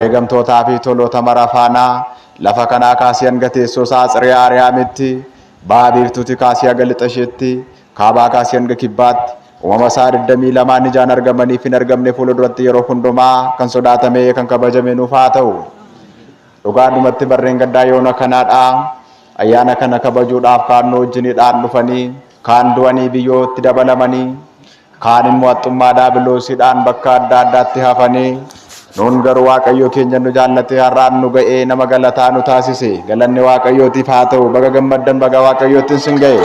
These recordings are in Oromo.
Eegamtootaa fi toloota marafaanaa lafa kanaa kaasee hanga teessoo isaa Tsiree Ariyaamitti ba'a biiftuuti kaasee haga lixa isheetti kaabaa kaasee hanga kibbaatti uumama isaa 22 ijaan argamanii fi hin argamne fuulduratti yeroo hundumaa kan sodaatamee kan kabajame nuuf haa ta'u. Dhugaadhumatti barreen gaddaa yoona kanaadha. Ayyaana kana kabajuudhaaf kaan wajjiniidhaan dhufanii kaan du'anii biyyootti dabalamanii kaan immoo haxxummaa daabiloosiidhaan bakka adda addaatti hafanii nuun garuu Waaqayyo keenya nu jaallate har'aan nu ga'ee nama galataa nu taasise. Galanni Waaqayyootiif haa ta'u. Baga gammaddan baga Waaqayyootiin sin ga'e.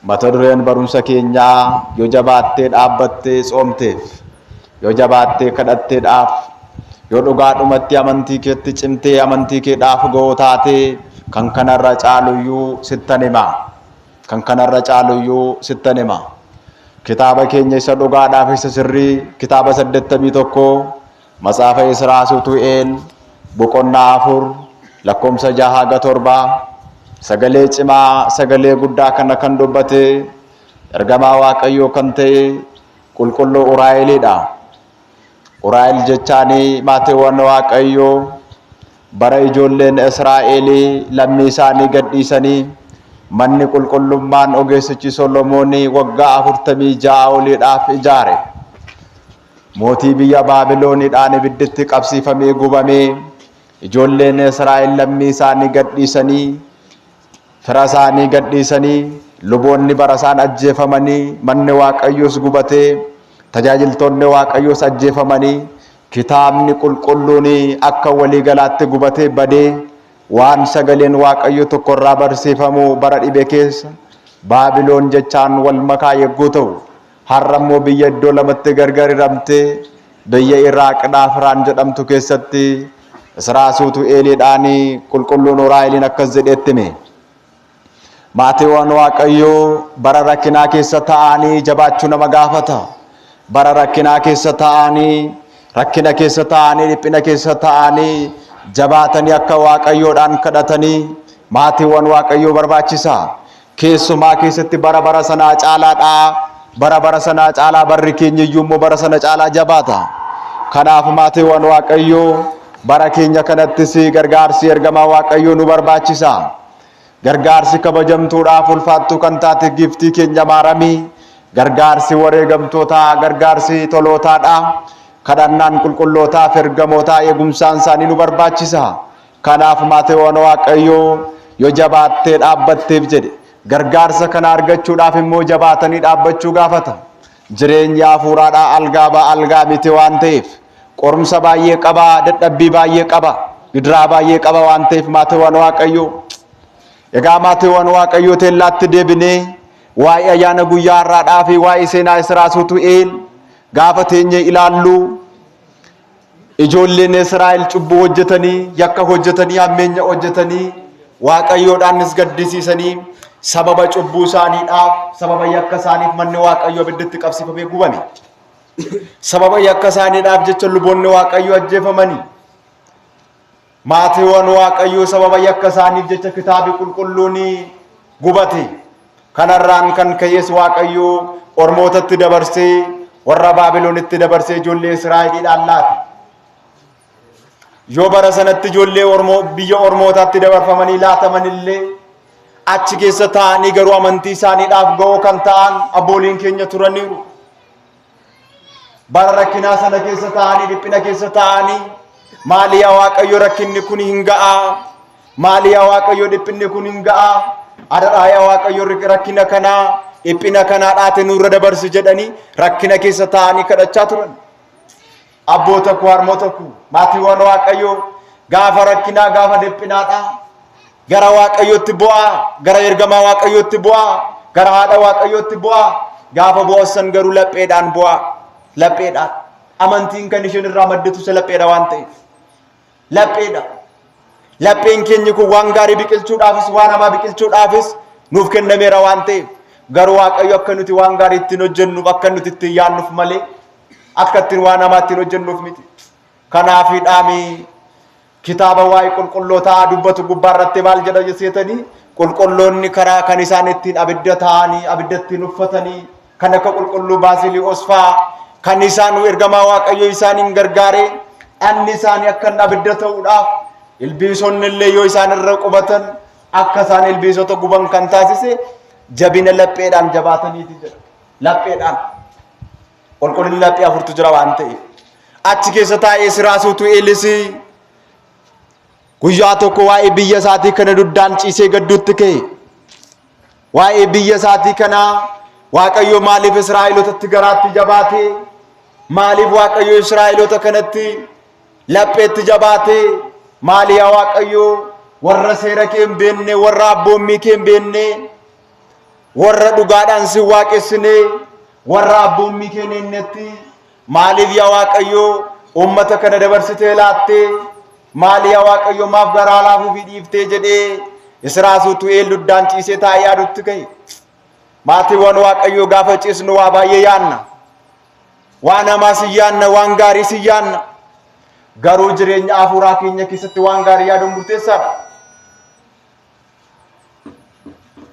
Mata dureen barumsa keenyaa yoo jabaattee dhaabbattee tsoomteef yoo jabaattee kadhatteedhaaf yoo dhugaadhumatti amantii keetti cimtee amantii keedhaaf ga'oo taatee kan kanarra caaluyyuu sittan hima. Kan kanarra caaluyyuu sittan hima. Kitaaba keenya isa dhugaadhaaf isa sirrii kitaaba 81 Matsaafa Israa Sutu'eel boqonnaa 4 lakkoomsa 6-7 sagalee cimaa sagalee guddaa kana kan dubbate ergamaa Waaqayyoo kan ta'e qulqulluu Uraa'eliidha. Uraa'el jechaanii maatiiwwan Waaqayyoo bara ijoolleen Israa'elii lammii isaanii gadhiisanii manni qulqullummaan ogeessichi Solomoonii waggaa 46 oliidhaaf ijaare. Mootii biyya Baabilooniidhaan ibidditti qabsiifamee gubamee ijoolleen Israa'el lammii isaanii gadhiisanii fira isaanii gadhiisanii luboonni bara isaan ajjeefamanii manni Waaqayyoos gubatee tajaajiltoonni Waaqayyoos ajjeefamanii kitaabni qulqulluun akka waliigalaatti gubatee badee waan sagaleen Waaqayyo tokko irraa barsiifamu bara dhibe keessa Baabiloon jechaan wal makaa yegguu ta'u har'a immoo biyya iddoo lamatti gargar hiramtee biyya Iraaqidhaa Firaan jedhamtu keessatti Israa Sutu'eeliidhaan qulqulluun Uraa'eliin akkas jedheetti hime. Maatiiwwan Waaqayyoo bara rakkinaa keessa ta'anii jabaachuu nama gaafata. Bara rakkinaa keessa ta'anii rakkina keessa ta'anii dhiphina keessa ta'anii jabaatanii akka Waaqayyoodhaan kadhatanii maatiiwwan Waaqayyoo barbaachisa. Keessumaa keessatti bara sanaa caalaadha. Bara sanaa caalaa barri keenya iyyuu immoo bara sana caalaa jabaata. Kanaaf maatiiwwan Waaqayyoo bara keenya kanattis gargaarsi ergamaa Waaqayyoo nu barbaachisa. Gargaarsi kabajamtuudhaaf ulfaattuu kan taate giftii keenya maaramii gargaarsi wareegamtootaa gargaarsi tolootaadha. Kadhannaan qulqullootaaf ergamootaa eegumsaan isaanii nu barbaachisa. Kanaaf maatiiwwan Waaqayyoo yoo jabaattee dhaabbatteef jedhe gargaarsa kana argachuudhaaf immoo jabaatanii dhaabbachuu gaafata. Jireenya hafuuraadhaa algaa miti waan ta'eef qorumsa baay'ee qaba, dadhabbii baay'ee qaba, gidiraa baay'ee qaba waan ta'eef maatiiwwan Waaqayyoo egaa maatiiwwan Waaqayyoo teellaatti deebinee waa'ee ayyaana guyyaa har'aadhaa fi waa'ee seenaa Israa Sutu'eel gaafa teenye ilaallu ijoolleen Israa'el cubbuu hojjetanii yakka hojjetanii hammeenya hojjetanii Waaqayyoodhaanis gaddisiisanii sababa cubbuu isaaniidhaaf sababa yakka isaaniif manni Waaqayyoo ibidditti qabsiifamee gubame. Sababa yakka isaaniidhaaf jecha luboonni Waaqayyoo ajjeefamanii maatiiwwan Waaqayyoo sababa yakka isaaniif jecha kitaabi qulqulluun gubate. Kanarraan kan ka'es Waaqayyoo ormootatti dabarsee warra Baabiloonitti dabarsee ijoollee Israa'eliidhaan laate. Yoo bara sanatti ijoollee biyya ormootaatti dabarfamanii laataman illee achi keessa ta'anii garuu amantii isaaniidhaaf ga'oo kan ta'an abbooliin keenya turaniiru. Bara rakkinaa sana keessa ta'anii dhiphina keessa ta'anii maali yaa Waaqayyo rakkinni kun hin ga'a? Maali yaa Waaqayyo dhiphinni kun hin ga'a? Adadhaa yaa Waaqayyo rakkina kanaa dhiphina kanaa dhaate nurra dabarsi jedhanii rakkina keessa ta'anii kadhachaa turan. Abboota koo harmoota koo maatiiwwan Waaqayyoo gaafa rakkinaa gaafa dhiphinaadha gara Waaqayyootti bu'aa, gara ergamaa Waaqayyootti bu'aa, gara haadha Waaqayyootti bu'aa. Gaafa bu'assan garuu lapheedhaan bu'aa. Lapheedhaan amantiin kan isheen irraa madditu isa lapheedha waan ta'eef lapheedha. Lapheen keenya kun waan gaarii biqilchuudhaafis waan hamaa biqilchuudhaafis nuuf kennameera waan ta'eef garuu Waaqayyo akka nuti waan gaarii ittiin hojjennuuf akka nuti ittiin yaannuuf malee akka ittiin waan hamaa ittiin hojjennuuf miti. Kanaafiidhaami kitaaba waa'ee qulqullootaa dubbatu gubbaarratti maal jedha jettanii qulqulloonni karaa kan isaan ittiin abidda ta'anii abidda ittiin uffatanii kan akka qulqulluu Baasiliyoos fa'aa kan isaan ergamaa waaqayyo isaaniin gargaare anni isaanii akka abidda ta'uudhaaf ilbiisonni illee yoo isaan irra qubatan akka isaan ilbiisota guban kan taasise jabina lapheedhaan jabaataniiti jedha. Lapheedhaan qulqullinni laphee afurtu jira waan ta'eef achi keessa taa'ee Siraasuutu eelisi guyyaa tokko waa'ee biyya isaatii kana duddaan ciisee gadduutti ka'e. Waa'ee biyya isaatii kana waaqayyo maaliif Israa'eelotatti garaatti jabaate? Maaliif waaqayyo Israa'eelota kanatti lapheetti jabaate? Maali yaa waaqayyo warra seera kee hin beekne, warra abboommii kee hin beekne, warra dhugaadhaan si waaqessine, warra abboommii kee neennetti maaliif yaa waaqayyo ummata kana dabarsitee laatte? Maali yaa waaqayyo maaf garaa laafuuf dhiiftee jedhee Siraasuutu duddaan ciisee taa'ee yaadutti ka'e. Maatiiwwan waaqayyo gaafa ciisnu waa baay'ee yaanna. Waan hamaa si yaanna, waan gaarii si yaanna. Garuu jireenya hafuuraa keenya keessatti waan gaarii yaaduun murteessaadha.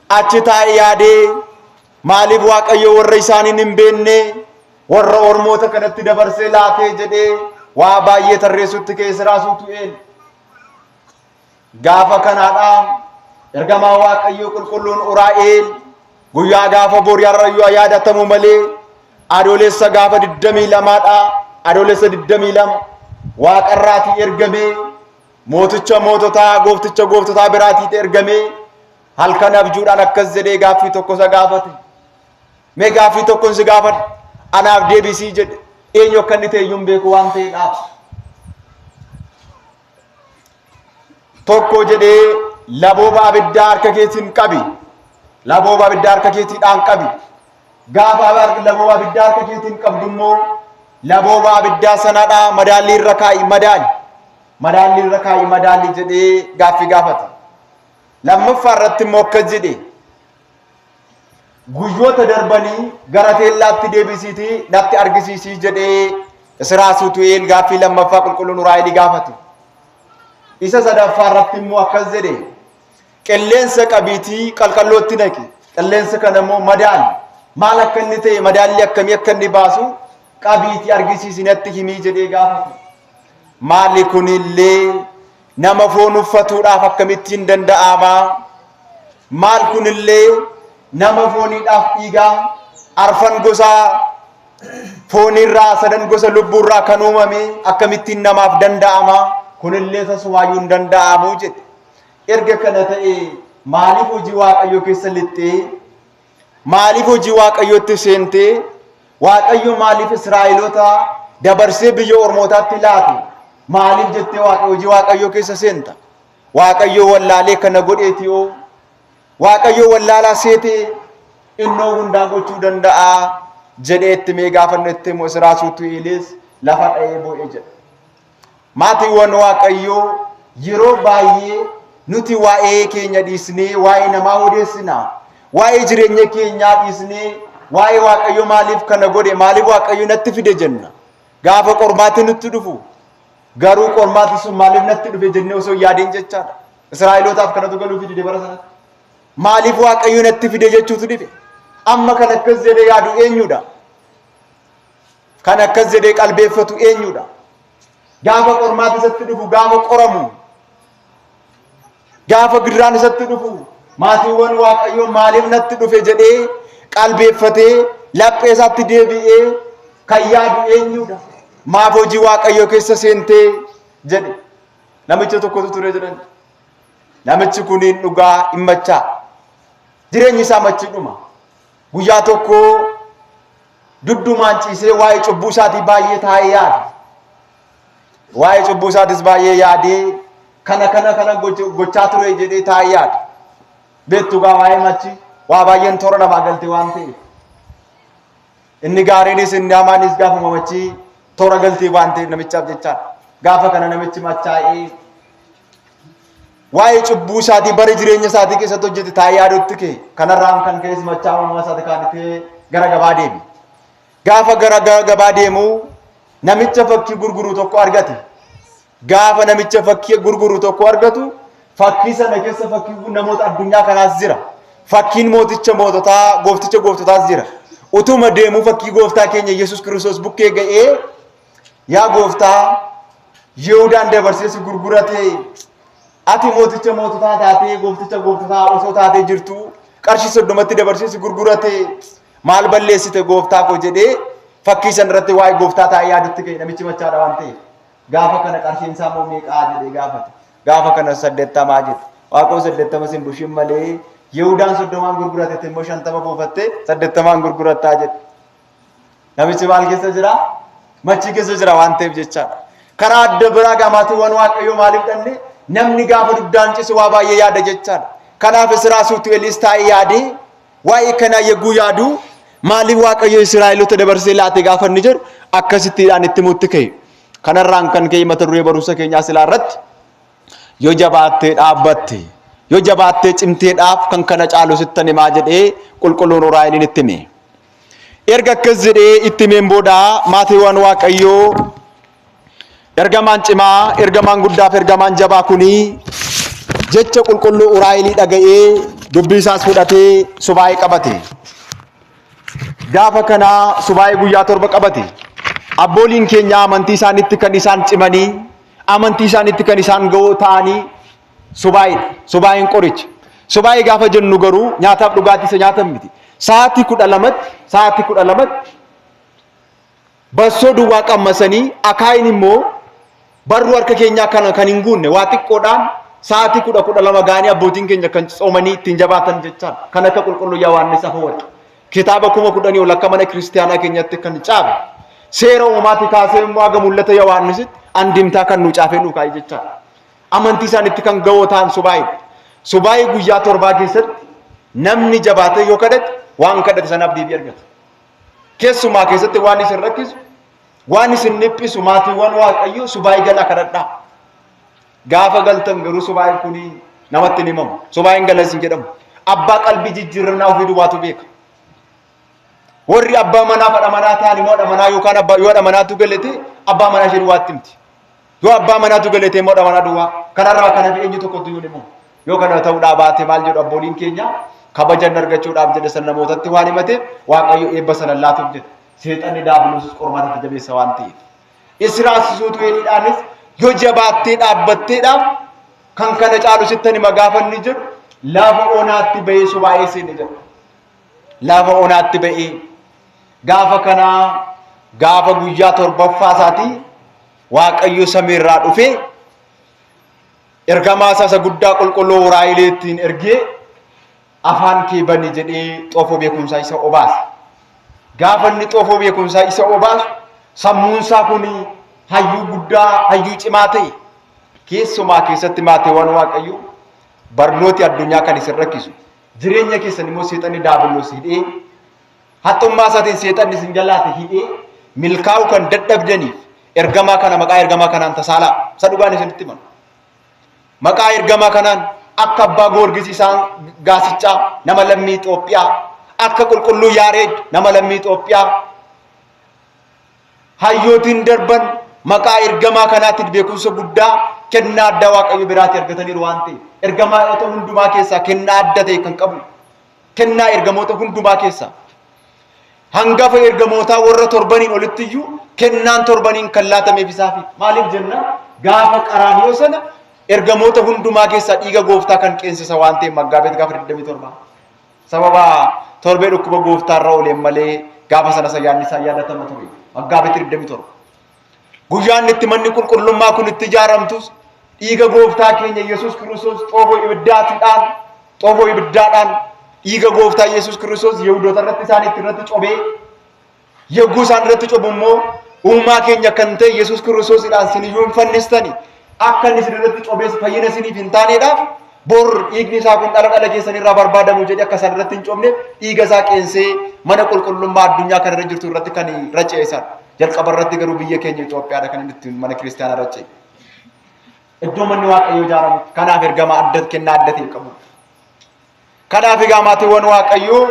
Achi taa'ee yaadee maaliif waaqayyo warra isaaniin hin beekne, warra ormoota kanatti dabarsee laatee jedhee waa baay'ee tarreessutti ka'e Siraasuutu gaafa kanaadha ergamaa waaqayyo qulqulluun Uraa'eel guyyaa gaafa booriyaarrayyuu yaadatamu malee adoolessa gaafa 22dha. Adoolessa 22 waaqarraatii ergamee mooticha moototaa goofticha gooftotaa biraatii ergamee halkan abjuudhaan akkas jedhee gaaffii tokko isa gaafate. Mee gaaffii tokkoon si gaafadha anaaf deebisii jedhe. Eenyu akka inni ta'e iyyuu beeku waan ta'eedhaaf. Tokko jedhee labooba abiddaa harka keetiin qabi. Labooba abiddaa harka keetiidhaan qabi. Gaafa labooba abiddaa harka keetiin qabdu immoo labooba abiddaa sanadhaa madaalii irra kaa'i madaali. Madaalii irra kaa'i madaali jedhee gaaffii gaafate. Lammaffaa irratti immoo akkas jedhe. Guyyoota darbanii gara teellaatti deebisiitii natti argisiisii jedhee Siraasuutu gaaffii lammaffaa qulqulluun Uraa'eel gaafate. Isa sadaffaa irratti immoo akkas jedhe. Qilleensa qabiitii qalqallootti naqi. Qilleensa kana immoo madaali. Maal akka inni ta'e madaalli akkamii akka inni baasu qabiitii argisiisi natti himii jedhee gaafate. Maali kunillee nama foon uffatuudhaaf akkamittiin danda'ama? Maal kunillee nama fooniidhaaf dhiigaa arfan gosa foonirraa sadan gosa lubbuurraa kan uumame akkamittiin namaaf danda'ama? Kunillee taswaayyuu hin danda'amu jedhe. Erga kana ta'e maaliif hojii waaqayyo keessa lixxee? Maaliif hojii waaqayyotti seentee? Waaqayyo maaliif Israa'eelota dabarsee biyya ormootaatti laate? Maaliif jettee hojii waaqayyo keessa seenta? Waaqayyo wallaalee kana godheetiyoo? Waaqayyo wallaalaa seetee innoo hundaa gochuu danda'a jedhee itti mee gaafannetti immoo Siraasuutu lafa dha'ee boo'ee jedha. Maatiiwwan waaqayyo yeroo baay'ee nuti waa'ee keenya dhiisnee waa'ee namaa odeessina. Waa'ee jireenya keenyaa dhiisnee waa'ee waaqayyo maaliif kana godhe, maaliif waaqayyo natti fide jenna. Gaafa qormaati nutti dhufu garuu qormaati sun maaliif natti dhufe jennee osoo yaadeen jechaadha. Israa'elootaaf kanatu galuu fide bara sanatti. Maaliif waaqayyo natti fide jechuutu dhibe. Amma kan akkas jedhee yaadu eenyudha? Kan akkas jedhee qalbeeffatu eenyudha? Gaafa qormaati isatti dhufu, gaafa qoramu, gaafa girraan isatti dhufu maatiiwwan waaqayyo maaliif natti dhufe jedhee qalbeeffatee laphee isaatti deebi'ee kan yaadu eenyudha? Maaf hojii waaqayyo keessa seentee jedhe. Namicha tokkotu ture jedhan. Namichi kuniin dhugaa hin machaa. Jireenyi isaa machiidhuma. Guyyaa tokko duddumaan ciisee waa'ee cubbuu isaatii baay'ee taa'ee yaade. Waa'ee cubbuu isaatis baay'ee yaadee kana gochaa ture jedhee taa'ee yaade. Beektu gaa waa'ee machi waa baay'een toora namaa galte waan ta'eef. Inni gaariinis inni hamaanis gaafuma machi toora galtee waan ta'eef namichaaf jechaadha. Gaafa kana namichi machaa'ee waa'ee cubbuu isaatii bara jireenya isaatii keessatti hojjete taa'ee yaadutti ka'e. Kanarraan kan ka'es machaa uumamaa isaati kaanitee gara gabaa deeme. Gaafa gara gabaa deemu namicha fakkii gurguru tokko argate. Gaafa namicha fakkii gurguru tokko argatu fakkii sana keessa fakkii namoota addunyaa kanaas jira. Fakkiin mooticha moototaa goofticha gooftotaas jira. utuma deemuu fakkii gooftaa keenya Yesuus Kiristoos bukkee ga'ee yaa gooftaa Yihudaan dabarsee gurgurate ati mooticha moototaa taatee goofticha gooftotaa osoo taatee jirtu qarshii 30tti dabarsee gurgurate maal balleessite gooftaa koo jedhee fakkii san irratti waa'ee gooftaa taa'ee yaadutti ka'e namichi machaadha waan ta'eef gaafa kana qarshiin isaa moo meeqaa jedhee gaafate gaafa kana 80 jedhe waaqoo 80 sin bushin malee Yihudaan 30 gurgurate immoo 50 buufatte 80 gurgurataa jedhe namichi maal keessa jira machi keessa jira waan ta'eef jechaadha karaa adda biraa gaamaatii waan waaqayyoo maaliif dhanne namni gaafa dugdaan cisu waa baay'ee yaada jechaadha kanaaf Israasuutu Eliis taa'ee yaadee waa'ee kana yegguu yaadu maaliif waaqayyo Israa'eloota dabarsee laate gaafa inni jedhu akkasittiidhaan itti mutti ka'e kanarraan kan ka'e mata duree barumsa keenyaa silaa irratti yoo jabaattee dhaabbatte yoo jabaattee cimteedhaaf kan kana caalu sittan himaa jedhee qulqulluun Uraa'eliin itti hime erga akkas jedhee itti himeen booda maatiiwwan waaqayyoo ergamaan cimaa ergamaan guddaaf ergamaan jabaa kuni jecha qulqulluu Uraa'elii dhaga'ee dubbii isaas fudhatee subaayee qabate gaafa kana subaayee guyyaa 7 qabate abbooliin keenya amantii isaanitti kan isaan cimanii amantii isaanitti kan isaan ga'oo ta'anii subaayeen qoricha subaayee gaafa jennu garuu nyaataaf dhugaatii isa nyaatan miti sa'aatii 12 bassoo duwwaa qammasanii akaayin immoo barruu harka keenyaa kan hin guunne waa xiqqoodhaan sa'aatii 12 gaanii abbootiin keenya kan soomanii ittiin jabaatan jechaan kan akka qulqulluu Yohaannis Afeworqi kitaaba 10,000 ol akka mana kiristaanaa keenyatti kan caabe seera uumamaatti kaasee immoo aga mul'ata Yohaannisitti andimtaa kan nu caafee nu kaa'e jechaan amantii isaanitti kan ga'oo ta'an subaayee guyyaa 7 keessatti namni jabaatee yoo kadhate waan kadhate sanaaf deebii argata keessumaa keessatti waan isin rakkisu waan isin dhiphisu maatiiwwan waaqayyoo subaayee galaa kadhadhaa gaafa galtan garuu subaayeen kun namatti hin himamu subaayeen gala isin jedhamu abbaa qalbii jijjiirannaa ofii duwwaatu beeka warri abbaa manaa fadha manaa ta'an immoo dha manaa yookaan abbaa yoo dha manaatu galate abbaa manaa ishee duwwaatti himti yoo abbaa manaatu galate immoo dha manaa duwwaa kanarraa kana fi eenyu tokkotu yoo himu yoo kana ta'uudhaa baate maal jedhu abbooliin keenya kabajan argachuudhaaf jedhe san namootatti waan himateef waaqayyo eebba sana laatuuf jedhe seexanni daabiloos qormaatatti jabeessa waan ta'eef Israasuutu Eliidhaanis yoo jabaattee dhaabbatteedhaaf kan kana caalu sittan hima gaafa inni jedhu lafa onaatti ba'ee subaayee seene jedhu lafa onaatti ba'ee gaafa kana gaafa guyyaa 7ffaa isaatii waaqayyo samiirraa dhufee ergamaa isa guddaa qulqulluu Uraa'eliitiin ergee afaan kee bani jedhee xoofoo beekumsaa isa obaase gaafa inni xoofoo beekumsaa isa obaasu sammuunsaa kun hayyuu guddaa hayyuu cimaa ta'e keessumaa keessatti maatiiwwan waaqayyoo barnooti addunyaa kan isin rakkisu jireenya keessan immoo seexanni daabiloos hidhee haxxummaa isaatiin seexanni isin jalaate hidhee milkaa'uu kan dadhabdaniif ergamaa kana maqaa ergamaa kanaan tasaalaa isa dhugaan isinitti himan maqaa ergamaa kanaan akka abbaa Goorgis isaan gaasichaa nama lammii Itoophiyaa akka qulqulluu Yaareed nama lammii Itoophiyaa hayyootiin darban maqaa ergamaa kanaatiin beekumsa guddaa kennaa addaa waaqayyo biraatti argataniiru waan ta'eef ergamoota hundumaa keessaa kennaa adda ta'e kan qabu kennaa ergamoota hundumaa keessaa hangafa ergamootaa warra 7 olitti iyyuu kennaan 7 kan laatameef isaafi maaliif jenna gaafa qaraaniyoo sana ergamoota hundumaa keessaa dhiiga gooftaa kan qeensisa waan ta'eef Maggaabeet gaafa 27 sababa torbee dhukkuba gooftaarra ooleen malee gaafa sana sayyaanni isaa yaadatama ture Maggaabeet 27 guyyaan itti manni qulqullummaa kun itti ijaaramtus dhiiga gooftaa keenya Yesuus Kiristoos xoofoo ibiddaadhaan dhiiga gooftaa Yesuus Kiristoos Yihuudoota irratti isaaniitti irratti cobee yegguu isaan irratti cobu immoo uumaa keenya kan ta'e Yesuus Kiristoosiidhaan siniyyuu hin fannistani akka inni isin irratti cobees fayyina isiniif hin taaneedhaaf bor dhiigni isaa kun dhala keessan irraa barbaadamu jedhe akka isaan irratti hin cobne dhiiga isaa qeensee mana qulqullummaa addunyaa kana irra jirtu irratti kan racceessan jalqaba irratti garuu biyya keenya Itoophiyaadha kan inni ittiin mana kiristaanaa racceesse iddoo manni waaqayyoo ijaaramu kanaaf ergama adda kennaa adda ta'e qabu kanaaf egaa maatiiwwan waaqayyoo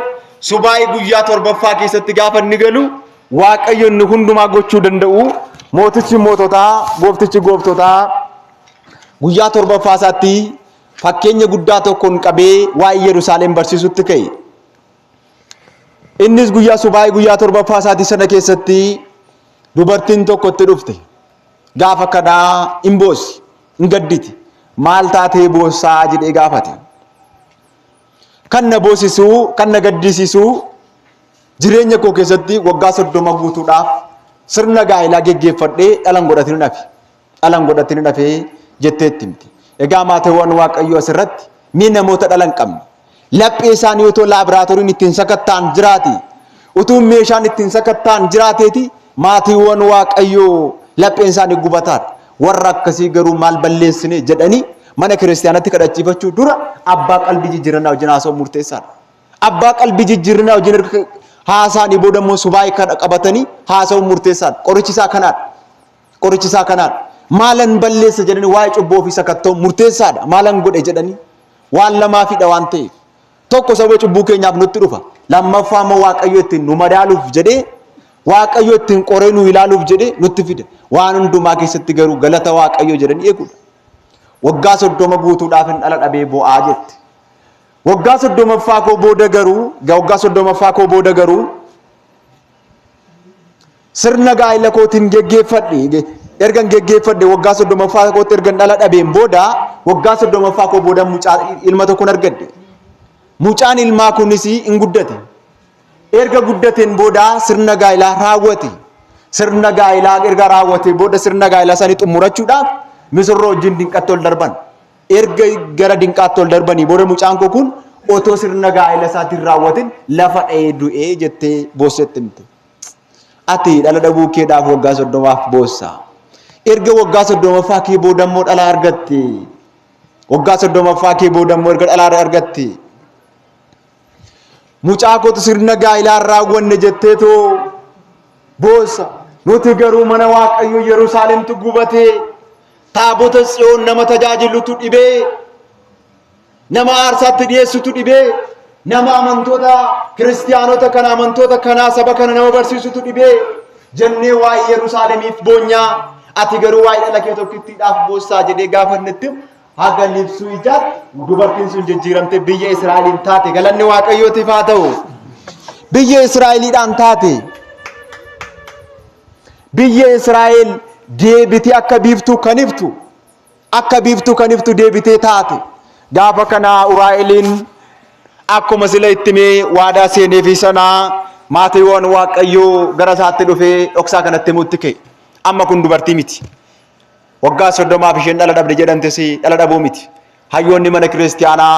subaayee guyyaa 7ffaa keessatti gaafa inni galu waaqayyo inni hundumaa gochuu danda'u mootichi moototaa gooftichi gooftotaa guyyaa 7ffaa isaatti fakkeenya guddaa tokkoon qabee waa'ee Yerusaalem barsiisutti ka'e innis guyyaa subaayii guyyaa torbaffaa isaatii sana keessatti dubartiin tokko itti dhufte. Gaafa kanaa hin boossi, hin gadditi. Maal taatee boossaa jedhee gaafate. Kan na boosisuu, kan na gaddisiisuu jireenya koo keessatti waggaa 30 guutuudhaaf sirna gaa'elaa geggeeffadhee dhalan godhatin hafee jetteetti himti. Egaa maatiiwwan Waaqayyoo asirratti mi namoota dhalan qabne. Laphee isaanii utoo laaboraatooriin ittiin sakattaan jiraate, utuu meeshaan ittiin sakattaan jiraateeti maatiiwwan Waaqayyoo lapheen isaanii gubataadha. Warra akkasii garuu maal balleessine jedhanii mana kiristaanatti kadhachiifachuu dura abbaa qalbii jijjiirannaa wajjin haasa'u murteessaadha. Abbaa qalbii jijjiirannaa wajjin haasaanii booda immoo subaayii kana qabatanii haasa'u murteessaadha. Qorichisaa kanaadha. Maalan balleessa jedhanii waa'ee cubbuu ofii sakatta'u murteessaadha. Maalan godhe jedhanii waan lamaafidha waan ta'eef. Tokko sababa cubbuu keenyaaf nutti dhufa. Lammaffaa immoo Waaqayyo ittiin nu madaaluuf jedhee Waaqayyo ittiin qoree nu ilaaluuf jedhee nutti fida. Waan hundumaa keessatti garuu galata Waaqayyo jedhanii eeguudha. Waggaa 30 guutuudhaaf hin dhala dhabee bo'aa jette. Waggaa 30ffaa koo booda garuu sirna gaa'ela kootiin geggeeffadhe. Ergan geggeeffadhe waggaa 30ffaa kootti ergan dhala dhabeen booda waggaa 30ffaa koo booda mucaa ilma tokko argadhe. Mucaan ilmaa kunis hin guddate. Erga guddateen booda sirna gaa'elaa raawwate. Sirna gaa'elaa erga raawwate booda sirna gaa'elaa isaanii xumurachuudhaaf misirroo wajjin dinqaatti ol darban. Erga gara dinqaatti ol darbanii booda mucaan koo kun otoo sirna gaa'ela isaatiin raawwatin lafa dha'ee du'ee jettee boossetti himte. Ati dhala dhabuu keedhaaf waggaa 30 boossaa. Erga waggaa 30ffaa kee booda immoo dhala argatte. Waggaa 30ffaa kee booda immoo erga dhala argatte. Mucaa kootu sirna gaa'elaa raawwanne jetteetoo boossa. Nuti garuu mana Waaqayyoo Yerusaalemtu gubatee taabota Tsiyoon nama tajaajilutu dhibee, nama aarsaatti dhiyeessutu dhibee, nama amantoota kiristiyaanota kana amantoota kanaa saba kana nama barsiisutu dhibee jennee waa'ee Yerusaalemiif boonyaa. Ati garuu waa'ee dhala kee tokkittiidhaaf boossaa jedhee gaafannetti haga libsuu ijaatti dubartiin sun jijjiiramte biyya Israa'eliin taate. Galanni Waaqayyootiif haa ta'u. Biyya Israa'eliidhaan taate. Biyya Israa'el deebitee akka biiftuu kan iftu deebitee taate. Gaafa kana Uraa'eliin akkuma sila ittimee waadaa seenee fi sanaa maatiiwwan Waaqayyoo gara isaatti dhufee dhoksaa kanatti himuutti ka'e. Amma kun dubartii miti. Waggaa 30 isheen dhala dhabde jedhamtes dhala dhabuu miti. Hayyoonni mana kiristaanaa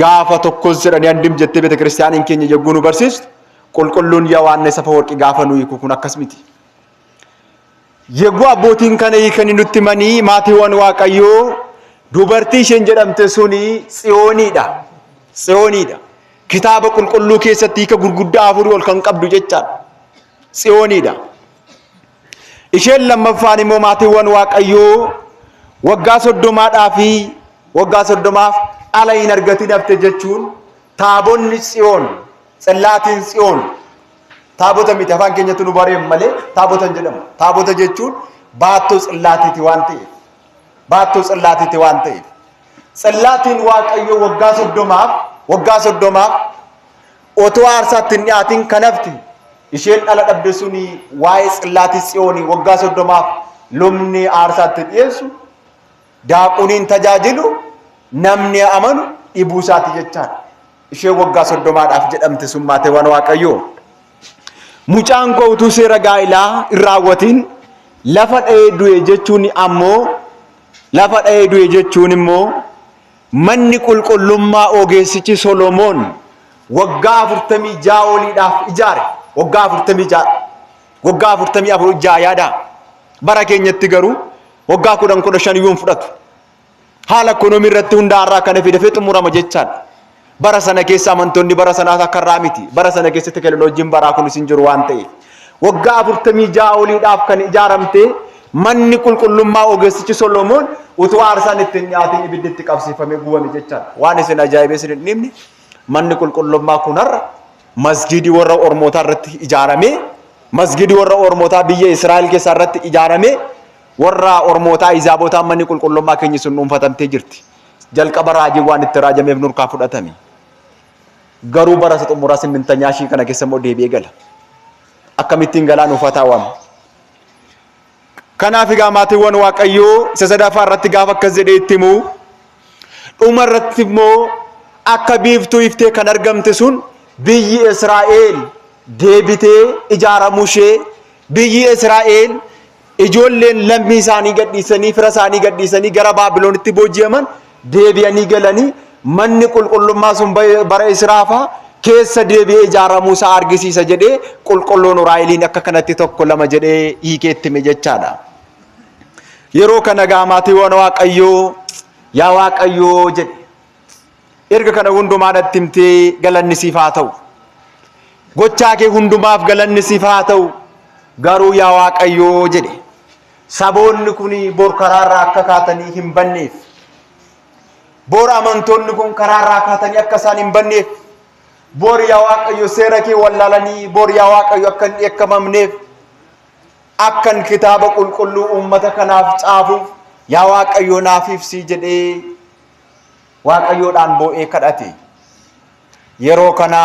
gaafa tokkos jedhanii handim jettee beeta kiristaaniin keenya yogguu nu barsiistu qulqulluun Yohaannis Afawarqii gaafa nu hiiku kun akkas miti. Yogguu abbootiin kana hiikanii nutti himanii maatiiwwan Waaqayyoo dubartii isheen jedhamte suni Tsiyooniidha. Kitaaba qulqulluu keessatti hiika gurguddaa 4 ol kan qabdu jechaadha. Tsiyooniidha. Isheen lammaffaan immoo maatiiwwan Waaqayyoo waggaa 30 ala hin argatin hafte jechuun taabonni Tsiyoon, tsillaatiin Tsiyoon taabota miti afaan keenyatti nu bareem malee taabota hin jedhamu. Taabota jechuun baattoo tsillaatiiti waan ta'eef. Tsillaatiin Waaqayyoo waggaa 30 otoo aarsaatti hin dhiyaatin kan hafte. Isheen dhala dhabde suni waa'ee tsillaatii Tsiyoonii waggaa 30 lubni aarsaatti dhiyeessu daaquuniin tajaajilu namni amanu dhibuu isaati jechaadha. Isheen waggaa 30dhaaf jedhamte sun maatiiwwan Waaqayyoo. Mucaan koo utuu seera gaa'elaa hin raawwatin lafa dha'ee du'e jechuun immoo manni qulqullummaa ogeessichi Solomoon waggaa 46 oliidhaaf ijaare. Waggaa 44 yaada. Bara keenyatti garuu waggaa 10-15 iyyuu hin fudhatu. Haala ekonomii irratti hundaa'arraa kana fidafee xumurama jechaadha. Bara sana keessa amantoonni bara sanaas akka irraa miti. Bara sana keessatti teekinooloojiin baraa kunis hin jiru waan ta'eef. Waggaa 46 oliidhaaf kan ijaaramte manni qulqullummaa ogeessichi Solomoon utuu aarsaan ittiin dhiyaatiin ibidditti qabsiifamee gubame jechaadha. Waan isin ajaa'ibee isin hin dhimne manni qulqullummaa kun har'a masjidii warra Ormootaa irratti ijaaramee masjidii warra Ormootaa biyya Israa'el keessa irratti ijaaramee warra Ormootaa Izaabotaa manni qulqullummaa keenya sun dhuunfatamtee jirti. Jalqaba raajii waan itti raajameef nurkaa fudhatame. garuu bara isa xumuraa simmintanyaa ishii kana keessa immoo deebi'ee gala. Akkamittiin galaan uffataa waama. Kanaaf egaa maatiiwwan Waaqayyoo isa sadaffaa irratti gaafa akkas jedhee itti himu dhuma irratti immoo akka biiftuu iftee kan argamte sun biyyi Israa'el deebitee ijaaramuu ishee, biyyi Israa'el ijoolleen lammii isaanii gadhiisanii fira isaanii gadhiisanii gara Baabiloonitti booji'aman deebi'anii galanii manni qulqullummaa sun bara Israafaa keessa deebi'ee ijaaramuu isaa argisiisa jedhee qulqulluun Uraayiliin akka kanatti tokko lama jedhee hiikeetti hime jechaadha. Yeroo kana gaa maatiiwwan Waaqayyoo yaa Waaqayyoo jedhe erga kana hundumaadhaatti himtee galanni siif haa ta'u. Gochaa kee hundumaaf galanni siif haa ta'u. Garuu yaa Waaqayyoo jedhe saboonni kun bor karaarraa akka kaatanii hin banneef, bor amantoonni kun karaarraa kaatanii akka isaan hin banneef, bor yaa Waaqayyo seera kee wallaalanii bor yaa Waaqayyo akka hin dheekkamamneef akkan kitaaba qulqulluu uummata kanaaf caafuuf yaa Waaqayyo naaf ibsi jedhee Waaqayyoodhaan boo'ee kadhate. Yeroo kana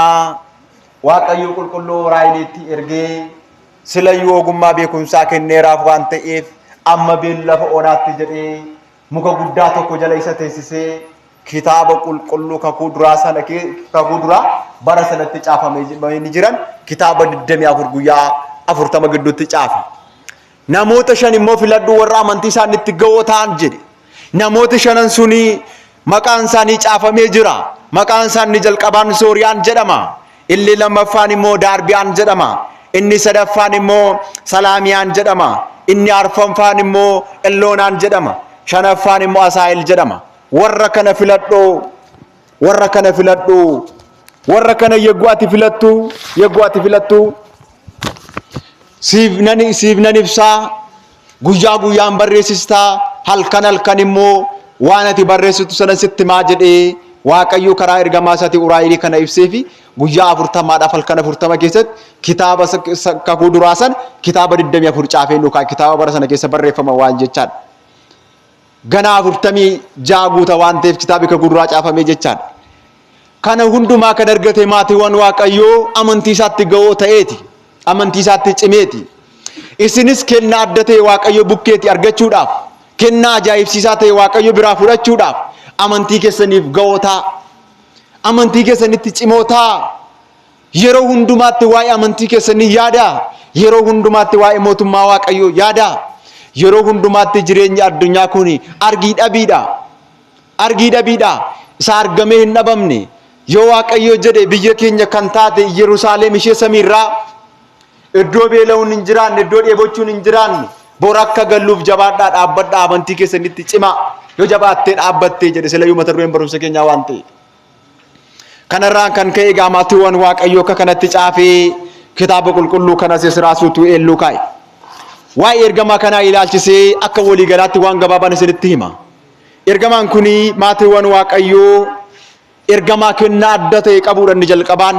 Waaqayyo qulqulluu Uraayiliitti ergee silayyuu ogummaa beekumsaa kenneeraaf waan ta'eef amma beel lafa onaatti jedhee muka guddaa tokko jala isa teessisee kitaaba qulqulluu kakuu duraa bara sanatti caafamee ni jiran kitaaba 24 guyyaa 40 gidduutti caafe. Namoota 5 immoo filadhu warra amantii isaaniitti ga'oo ta'an jedhe. Namoota 5 suni maqaan isaanii caafamee jira. Maqaan isaanii jalqabaan Sooriyaan jedhama. Inni lammaffaan immoo Daarbiyaan jedhama. Inni sadaffaan immoo Salaamiyaan jedhama. Inni arfaffaan immoo Elloonaan jedhama. Shanaffaan immoo Asaahel jedhama. Warra kana filadhu, warra kana filadhu, warra kana yegguu ati filattu siif nan ibsaa, guyyaa guyyaan barreessistaa, halkan immoo waan ati barreessitu sana sitti himaa jedhee Waaqayyo karaa ergamaa isaatii Uraayilii kana ibsee fi guyyaa 40 halkan 40 keessatti kitaaba kakuu duraa san kitaaba 24 caafee lukaa kitaaba bara sana keessa barreeffama waan jechaadha. Ganaa 46 guuta waan ta'eef kitaabi kakuu duraa caafamee jechaadha. Kana hundumaa kan argate maatiiwwan Waaqayyoo amantii isaatti ga'oo ta'eeti. Amantii isaatti cimeeti. Isinis kennaa adda ta'e Waaqayyo bukkeetti argachuudhaaf, kennaa ajaa'ibsiisaa ta'e Waaqayyo biraa fudhachuudhaaf amantii keessaniif ga'oo ta'a. Amantii keessanitti cimoo ta'a. Yeroo hundumaatti waa'ee amantii keessanii yaada. Yeroo hundumaatti waa'ee mootummaa Waaqayyoo yaada. Yeroo hundumaatti jireenya addunyaa kun argii dhabiidha. Argii dhabiidha. Isa argamee hin dhabamne. Yoo Waaqayyo jedhe biyya keenya kan taate Yerusaalem ishee samiirraa iddoo beela'uun hin jiraanne, iddoo dheebochuun hin jiraanne, bor akka galluuf jabaadhaa dhaabbadhaa amantii keessanitti cimaa. Yoo jabaattee dhaabbattee jedhe silayyuu mata dureen barumsa keenyaa waan ta'e. Kanarraan kan ka'e egaa maatiiwwan Waaqayyoo akka kanatti caafee kitaaba qulqulluu kanas Esraasuutu eelluu kaa'e. Waa'ee ergamaa kanaa ilaalchisee akka waliigalaatti waan gabaabaan isinitti hima. Ergamaan kuni maatiiwwan Waaqayyoo ergamaa kennaa adda ta'e qabuudha inni jalqabaan.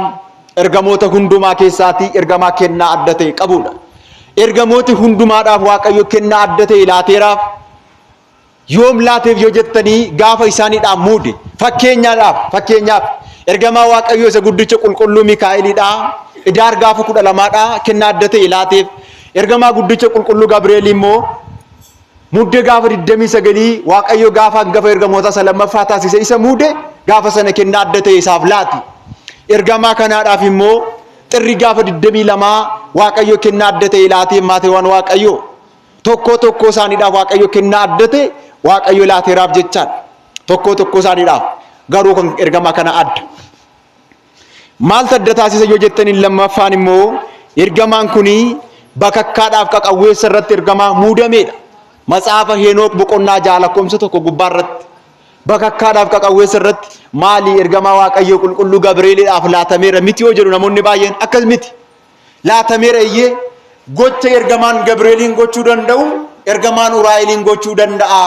Ergamoota hundumaa keessaatii ergamaa kennaa adda ta'e qabuudha. Ergamooti hundumaadhaaf Waaqayyo kennaa adda ta'e laateeraaf. Yoom laateef yoo jettanii gaafa isaaniidhaan muude fakkeenyaaf ergamaa Waaqayyoo isa guddicha qulqulluu Mikaa'eliidhaa Idaar gaafa 12dhaa kennaa adda ta'e laateef. Ergamaa guddicha qulqulluu Gabri'eel immoo mudde gaafa 29 Waaqayyo gaafa hangafa ergamoota isa lammaffaa taasise isa muude gaafa sana kennaa adda ta'e isaaf laati. Ergamaa kanaadhaaf immoo xirri gaafa 22 Waaqayyo kennaa adda ta'e laatee maatiiwwan Waaqayyoo tokko isaaniidhaaf Waaqayyo kennaa adda ta'e Waaqayyo laateeraaf jechaadha. Tokko isaaniidhaaf garuu kan ergamaa kana adda. Maaltu adda taasisa yoo jettaniin lammaffaan immoo ergamaan kuni bakakkaadhaaf qaqawweessa irratti ergamaa muudameedha. Matsaafa Heenook boqonnaa 6 gubbaa irratti bakakkaadhaaf qaqawweessa irratti maali ergamaa Waaqayyoo qulqulluu Gabri'eeliidhaaf laatameera miti yoo jedhu namoonni baay'een akkas miti. Laatameera iyyee gocha ergamaan Gabri'eeliin gochuu danda'u ergamaan Uraayiliin gochuu danda'a.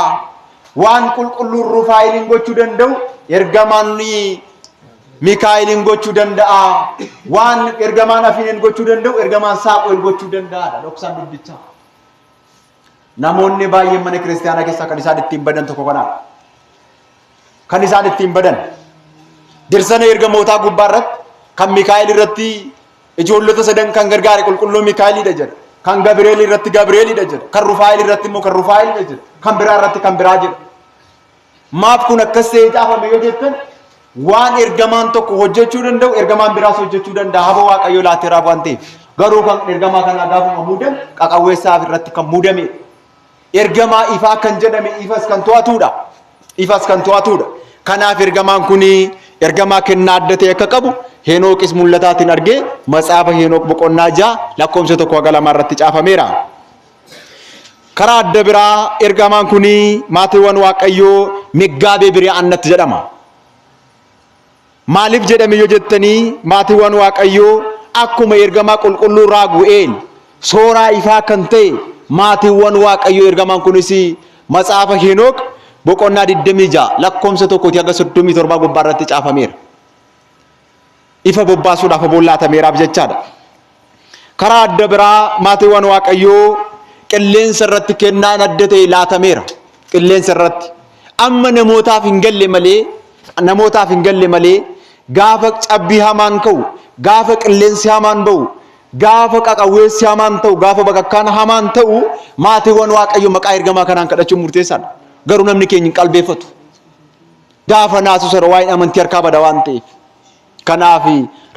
Waan qulqulluun Rufaayiliin gochuu danda'u ergamaan Mikaa'eliin gochuu danda'a. Waan ergamaan Afiiniin gochuu danda'u ergamaan Saamu'eel gochuu danda'a. Dhoksaan dubbichaa. Namoonni baay'een mana kiristaanaa keessaa kan isaan ittiin badan tokko kanaadha. Kan isaan ittiin badan dirsana ergamootaa gubbaa irratti kan Mikaa'el irratti ijoollota sadan kan gargaare qulqulluu Mikaa'elidha jedha. Kan Gabri'eel irratti Gabri'eelidha jedha. Kan Rufaa'el irratti immoo kan Rufaa'elidha jedha. Kan biraa irratti kan biraa jedha. Maaf kun akkas ta'ee caafame yoo jettan waan ergamaan tokko hojjechuu danda'u ergamaan biraas hojjechuu danda'a. Haba Waaqayyoo laateeraaf waan ta'eef. Garuu kan ergamaa kanaa gaafuma muudame qaqawweessaaf irratti kan muudame. Ergamaa ifaa kan jedhame ifas kan to'atudha. Ifas kan to'atudha. Kanaaf ergamaan kuni ergamaa kennaa adda ta'e akka qabu Henookis mul'ataatiin argee matsaafa Henook boqonnaa 6 lakkoofsa 1-2 irratti caafameera. Karaa adda biraa ergamaan kuni maatiiwwan Waaqayyoo Meggaabee Biri'aannatti jedhama. Maaliif jedhame yoo jettanii maatiiwwan Waaqayyoo akkuma ergamaa qulqulluu Raagu'eel sooraa ifaa kan ta'e maatiiwwan Waaqayyoo ergamaan kunis matsaafa Henook boqonnaa 26 lakkoofsa 1-37 gubbaa irratti caafameera. Ifa bobbaasuudhaaf bollaatameeraaf jechaadha. Karaa adda biraa maatiiwwan Waaqayyoo qilleensa irratti kennaan adda ta'e laatameera. Qilleensa irratti amma namootaaf hin galle malee gaafa cabbii hamaan ka'u, gaafa qilleensi hamaan ba'u, gaafa qaqawweessi hamaan ta'u, gaafa bakakkaan hamaan ta'u maatiiwwan Waaqayyoo maqaa ergamaa kanaan kadhachuun murteessaadha. Garuu namni keenya hin qalbeeffatu. Gaafa naasu sara waa'een amantii harkaa bada waan ta'eef. Kanaaf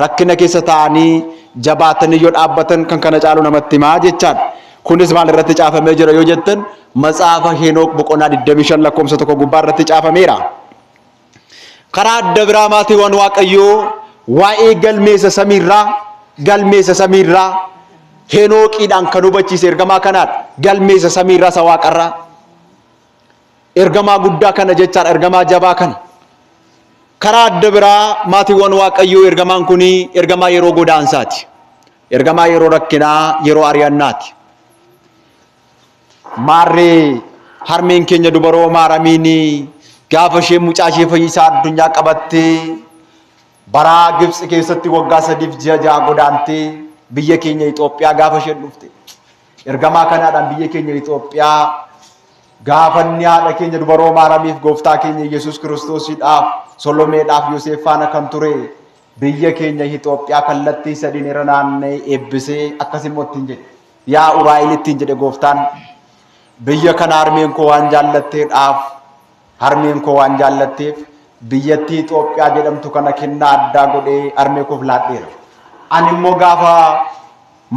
rakkina keessa ta'anii jabaatanii yoo dhaabbatan kan kana caalu namatti himaa jechaadha. Kunis maal irratti caafamee jira yoo jettan matsaafa Henook boqonnaa 25 lakkoofsa 1 gubbaa irratti caafameera. Karaa adda biraa maatiiwwan Waaqayyoo waa'ee galmeessa samiirraa Henooqiidhaan kan hubachiise ergamaa kanaadha. Galmeessa samiirraa isa waaqarraa. Ergamaa guddaa kana jechaadha. Ergamaa jabaa kana. Karaa adda biraa maatiiwwan Waaqayyoo ergamaan kuni ergamaa yeroo godaansaati. Ergamaa yeroo rakkinaa, yeroo ari'annaati. Maarree harmeen keenya dubaroo Maaramiin gaafa ishee mucaa ishee fayyisaa addunyaa qabattee bara Gibxi keessatti waggaa 3-6 godaantee biyya keenya Itoophiyaa gaafa isheen dhufte. Ergamaa kanaadhaan biyya keenya Itoophiyaa gaafa inni haadha keenya dubaroo Maaramiif gooftaa keenya Yesuus Kiristoosiidhaaf Solomeedhaaf Yoosef faana kan ture biyya keenya Itoophiyaa kallattii sadiin irra naanna'ee eebbisee akkasumatti ittiin jedhe. Yaa Uraa'el ittiin jedhe gooftaan biyya kana harmeen koo waan jaallatteef biyyattii Itoophiyaa jedhamtu kana kennaa addaa godhee harmee koof laadheera. Ani immoo gaafa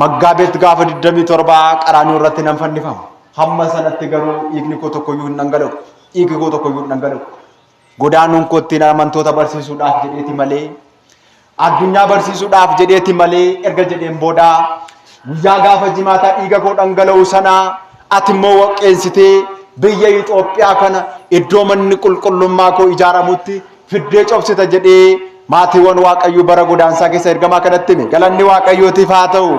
Maggaabeet gaafa 27 qaraanioo irratti nan fannifama. Hamma sanatti garuu dhiigni koo tokkoyyuu hin dhangala'u. Godaanuun koo ittiin amantoota barsiisuudhaaf jedheeti malee addunyaa barsiisuudhaaf jedheeti malee erga jedheen booda guyyaa gaafa jimaataa dhiiga koo dhangala'u sana ati immoo waqqeensitee biyya Itoophiyaa kana iddoo manni qulqullummaa koo ijaaramutti fiddee cobsita jedhee maatiiwwan Waaqayyoo bara godaansaa keessa ergamaa kanatti hime. Galanni Waaqayyootiif haa ta'u.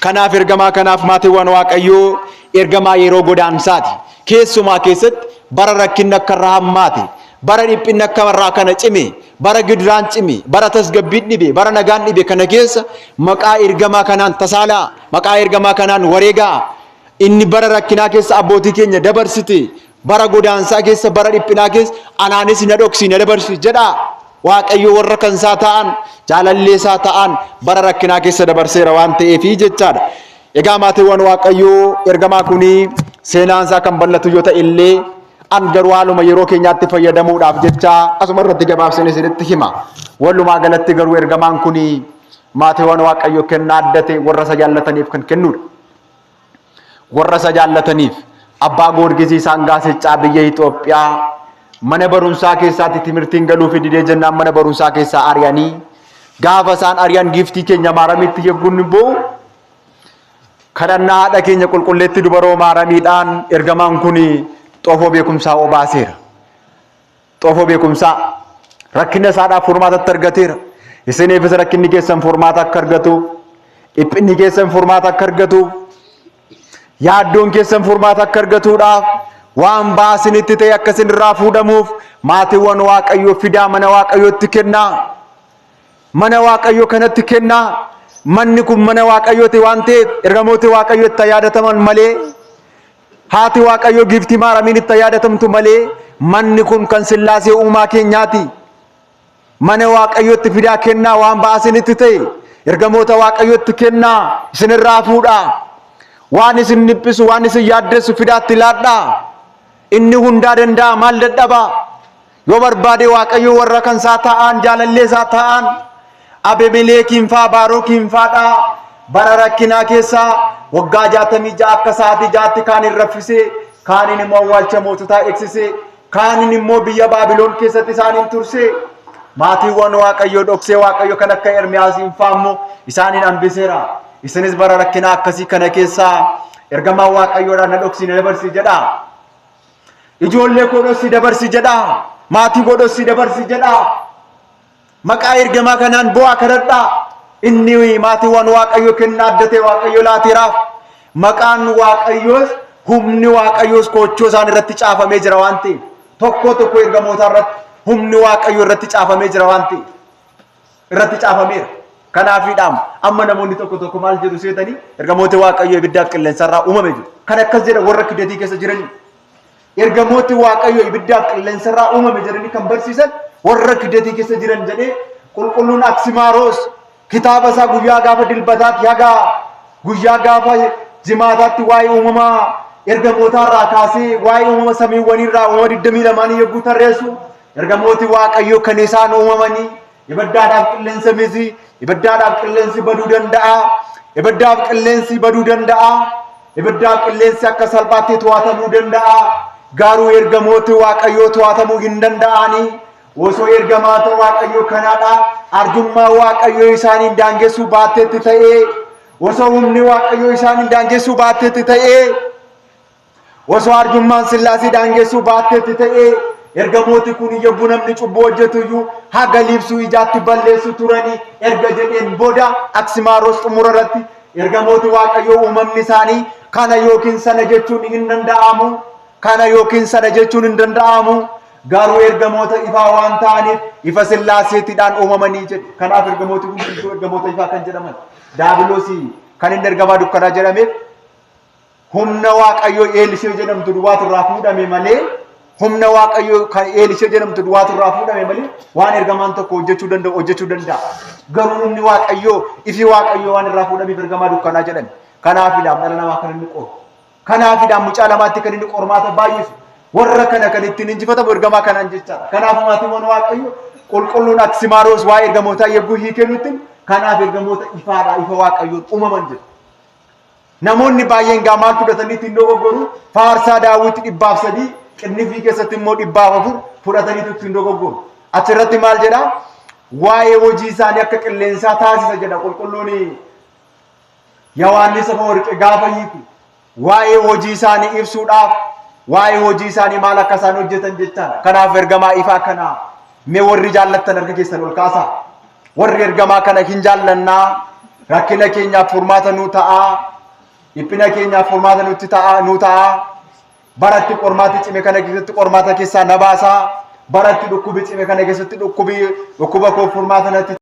Kanaaf ergamaa kanaaf maatiiwwan Waaqayyoo ergamaa yeroo godaansaati. Keessumaa keessatti bara rakkinni akka irraa hammaate, bara dhiphinni akka irraa kana cime, bara gidiraan cime, bara tasgabbiin dhibe, bara nagaan dhibe kana keessa maqaa ergamaa kanaan tasaalaa, maqaa ergamaa kanaan wareegaa. Inni bara rakkinaa keessa abbootii keenya dabarsite, bara godaansaa keessa, bara dhiphinaa keessa anaanis na dhoksi na dabarsi jedha. Waaqayyo warra kansaa ta'an, jaalalleesaa ta'an bara rakkinaa keessa dabarseera waan ta'eefi jechaadha. Egaa maatiiwwan Waaqayyoo ergamaa kuni seenaansaa kan bal'atu yoo ta'e illee an garuu haaluma yeroo keenyaatti fayyadamuudhaaf jecha asuma irratti gabaabsanii isinitti hima. Walumaa galatti garuu ergamaan kuni maatiiwwan Waaqayyoo kennaa adda ta'e warra isa jaallataniif kan kennudha. Warra isa jaallataniif abbaa Goorgisii isaan gaasichaa biyya Itoophiyaa mana barumsaa keessaatti timirtiin galuuf didee jennaan mana barumsaa keessaa ari'anii gaafa isaan ari'an giiftii keenya Maaramiitti yegguun bo'u kadhannaa haadha keenya qulqulleetti dubaroo Maaramiidhaan ergamaan kuni xoofoo beekumsaa obaaseera. Xoofoo beekumsaa rakkina isaadhaaf furmaatatti argateera. Isiniifis rakkinni keessan furmaata akka argatu, dhiphinni keessan furmaata akka argatu, yaaddoon keessan furmaata akka argatuudhaaf waan baasinitti ta'e akka isin irraa fuudhamuuf maatiiwwan Waaqayyoo fidaa mana Waaqayyootti kennaa. Mana Waaqayyoo kanatti kennaa. Manni kun mana Waaqayyooti waan ta'eef ergamooti Waaqayyoo itti yaadataman malee haati Waaqayyoo giiftii Maaramiin itti yaadatamtu malee manni kun kan Sillaasee uumaa keenyaati. mana waaqayyotti fidaa kennaa waan baasinitti ta'e ergamoota waaqayyotti kennaa isinirraa fuudhaa waan isin dhiphisu waan isin yaaddessu fidaatti laadhaa inni hundaa danda'a maal dadhabaa yoo barbaade waaqayyo warra kan isaa ta'an jaalallee isaa ta'an Abemeleekiin faa Baarokiin faadhaa bara rakkinaa keessaa waggaa 66 akka sa'aatii 6tti kaan raffisee kaan immoo awwaalcha moototaa eegsisee kaan immoo biyya Baabiloon keessatti isaaniin tursee maatiiwwan waaqayyo dhoksee waaqayyo kan akka Ermiyaasiin faammoo isaaniin hambiseera. Isinis bara rakkinaa akkasii kana keessaa ergamaa waaqayyoodhaan na dhoksii na dabarsi jedha. Ijoollee koo dhoksii dabarsi jedha. Maatii koo dhoksii dabarsi jedha. Maqaa ergamaa kanaan bu'aa kadhadhaa. Inni maatiiwwan waaqayyo kennaa addatee waaqayyo laateeraaf maqaan waaqayyoos humni waaqayyoos kochoo isaan irratti caafamee jira waan ta'eef tokko ergamoota irratti humni waaqayyo irratti caafamee jira waan ta'eef irratti caafameera. Kanaafiidhaan amma namoonni tokko maal jedhu seetanii ergamoota waaqayyo ibiddaaf qilleensa irraa uumame jiru. Kan akkas jedha warra kidatii keessa jiranii. Ergamoota waaqayyo ibiddaaf qilleensa irraa uumame jedhanii kan barsiisan warra kidatii keessa jiran jedhee qulqulluun Aksimaaroos kitaaba isaa guyyaa gaafa dilbataatti haga guyyaa gaafa jimaataatti waa'ee uumamaa ergamoota irraa kaasee waa'ee uumama samiiwwanii irraa uumama 22 yogguu tarreessu ergamooti waaqayyo kan isaan uumamanii ibiddaadhaaf qilleensa miti ibiddaadhaaf qilleensi baduu danda'a ibiddaaf qilleensi baduu danda'a ibiddaaf qilleensi akka salphaatti to'atamuu danda'a garuu ergamooti waaqayyo to'atamuu hin danda'anii osoo ergamaata waaqayyo kanaadha arjummaa waaqayyo isaaniin daangessuu baatteetti ta'ee osoo humni waaqayyo isaaniin daangessuu baatteetti ta'ee osoo arjummaan sillaasee daangessuu baatteetti ta'ee ergamooti kun yogguu namni cubbuu hojjetuyyuu haga liibsuu ijaatti balleessu turanii erga jedheen booda Aksimaaroos xumura irratti ergamooti waaqayyo uumamni isaanii kana yookiin sana jechuun hin danda'amu kana yookiin sana jechuun hin danda'amu garuu ergamoota ifaa waan ta'aniif ifa sillaaseetiidhaan uumamanii jedhe. Kanaaf ergamooti hundumtuu ergamoota ifaa kan jedhaman daabiloosii kan inni ergamaa dukkanaa jedhameef humna waaqayyo Eelishee jedhamtu duwwaatu irraa fuudhame malee humna waaqayyo kan Eelishee jedhamtu duwwaatu irraa fuudhame malee waan ergamaan tokko hojjechuu danda'a. Garuu humni waaqayyo ifi waaqayyo waan irraa fuudhameef ergamaa dukkanaa jedhame. Kanaafiidhaan dhala namaa kan inni qoru. Kanaafiidhaan mucaa lamaatti kan inni qormaata baay'isu. Warra kana kan ittiin injifatamu ergamaa kanaan jechaadha. Kanaaf maatiiwwan waaqayyo qulqulluun Aksimaaroos waa'ee ergamootaa yogguu hiikenutti kanaaf ergamoota ifaadha ifa waaqayyoon uumaman jedhu. Namoonni baay'een maal fudhatanii ittiin dogoggoru faarsaa Daawit 103 qinnifii keessatti immoo 104 fudhatanii ittiin dogoggoru. Achirratti maal jedha? Waa'ee hojii isaanii akka qilleensaa taasisa jedha qulqulluun Yohaannis Afawarqee gaafa hiiku waa'ee hojii isaanii ibsuudhaaf waa'ee hojii isaanii maal akka isaan hojjetan jechaadha. Kanaaf ergamaa ifaa kana mee warri jaallattan harka keessan ol kaasaa. Warri ergamaa kana hin jaallannaa rakkina keenyaaf furmaata nuu ta'aa dhiphina keenyaaf furmaata nutti ta'aa nuu ta'aa baratti qormaata cime kana keessatti qormaata keessaa na baasaa baratti dhukkubi cime kana keessatti dhukkuba koo furmaata natti